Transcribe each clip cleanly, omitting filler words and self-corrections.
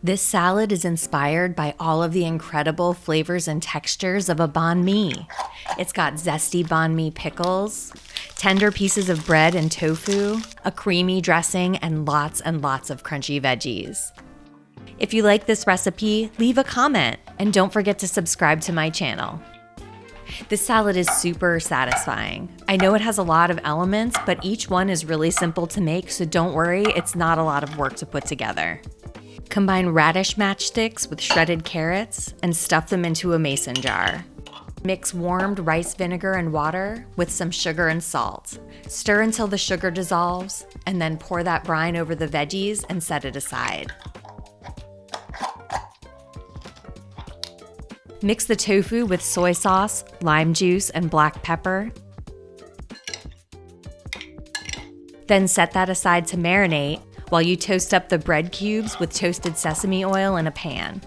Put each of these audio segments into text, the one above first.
This salad is inspired by all of the incredible flavors and textures of a banh mi. It's got zesty banh mi pickles, tender pieces of bread and tofu, a creamy dressing, and lots of crunchy veggies. If you like this recipe, leave a comment and don't forget to subscribe to my channel. This salad is super satisfying. I know it has a lot of elements, but each one is really simple to make, so don't worry, it's not a lot of work to put together. Combine radish matchsticks with shredded carrots and stuff them into a mason jar. Mix warmed rice vinegar and water with some sugar and salt. Stir until the sugar dissolves, and then pour that brine over the veggies and set it aside. Mix the tofu with soy sauce, lime juice, and black pepper. Then set that aside to marinate while you toast up the bread cubes with toasted sesame oil in a pan.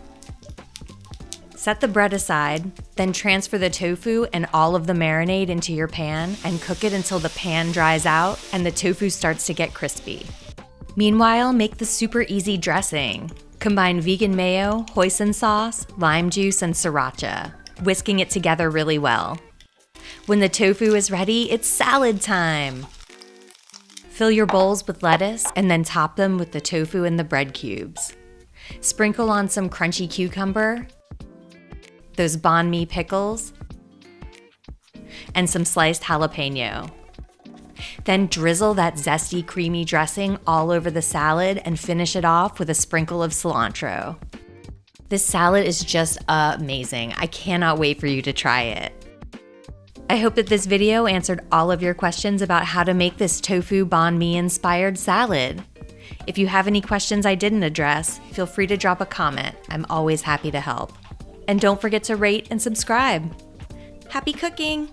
Set the bread aside, then transfer the tofu and all of the marinade into your pan and cook it until the pan dries out and the tofu starts to get crispy. Meanwhile, make the super easy dressing. Combine vegan mayo, hoisin sauce, lime juice, and sriracha, whisking it together really well. When the tofu is ready, it's salad time! Fill your bowls with lettuce and then top them with the tofu and the bread cubes. Sprinkle on some crunchy cucumber, those banh mi pickles, and some sliced jalapeno. Then drizzle that zesty, creamy dressing all over the salad and finish it off with a sprinkle of cilantro. This salad is just amazing. I cannot wait for you to try it. I hope that this video answered all of your questions about how to make this tofu banh mi inspired salad. If you have any questions I didn't address, feel free to drop a comment. I'm always happy to help. And don't forget to rate and subscribe. Happy cooking!